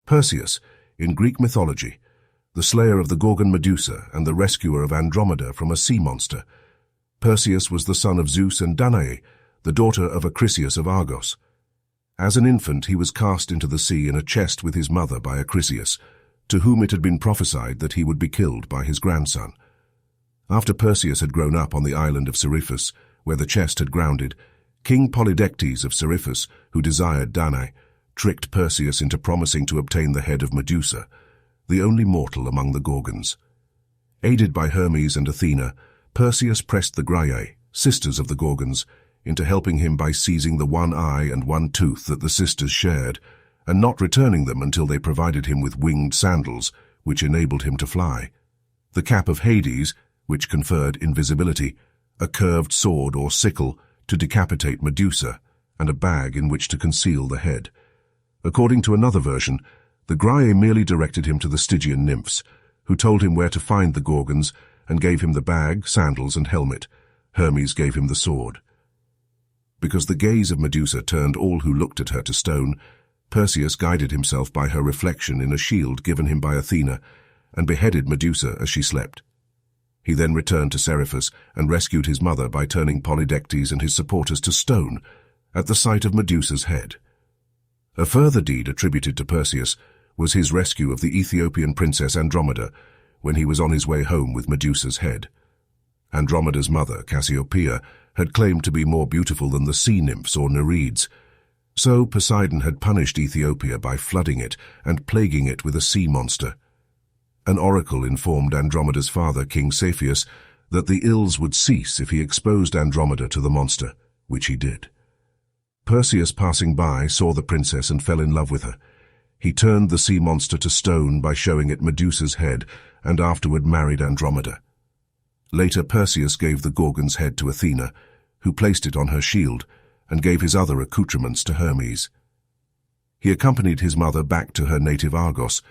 Perseus, in Greek mythology, the slayer of the Gorgon Medusa and the rescuer of Andromeda from a sea monster. Perseus was the son of Zeus and Danaë, the daughter of Acrisius of Argos. As an infant, he was cast into the sea in a chest with his mother by Acrisius, to whom it had been prophesied that he would be killed by his grandson. After Perseus had grown up on the island of Seriphus, where the chest had grounded, King Polydectes of Seriphus, who desired Danaë, tricked Perseus into promising to obtain the head of Medusa, the only mortal among the Gorgons. Aided by Hermes and Athena, Perseus pressed the Graiae, sisters of the Gorgons, into helping him by seizing the one eye and one tooth that the sisters shared, and not returning them until they provided him with winged sandals, which enabled him to fly, the cap of Hades, which conferred invisibility, a curved sword or sickle to decapitate Medusa, and a bag in which to conceal the head. According to another version, the Graiae merely directed him to the Stygian nymphs, who told him where to find the Gorgons and gave him the bag, sandals, and helmet. Hermes gave him the sword. Because the gaze of Medusa turned all who looked at her to stone, Perseus guided himself by her reflection in a shield given him by Athena, and beheaded Medusa as she slept. He then returned to Seriphus and rescued his mother by turning Polydectes and his supporters to stone at the sight of Medusa's head. A further deed attributed to Perseus was his rescue of the Ethiopian princess Andromeda when he was on his way home with Medusa's head. Andromeda's mother, Cassiopeia, had claimed to be more beautiful than the sea nymphs or Nereids, so Poseidon had punished Ethiopia by flooding it and plaguing it with a sea monster. An oracle informed Andromeda's father, King Cepheus, that the ills would cease if he exposed Andromeda to the monster, which he did. Perseus, passing by, saw the princess and fell in love with her. He turned the sea monster to stone by showing it Medusa's head, and afterward married Andromeda. Later, Perseus gave the Gorgon's head to Athena, who placed it on her shield, and gave his other accoutrements to Hermes. He accompanied his mother back to her native Argos,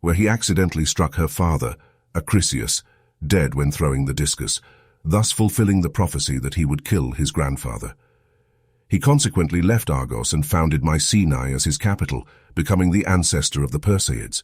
where he accidentally struck her father, Acrisius, dead when throwing the discus, thus fulfilling the prophecy that he would kill his grandfather. He consequently left Argos and founded Mycenae as his capital, becoming the ancestor of the Perseids.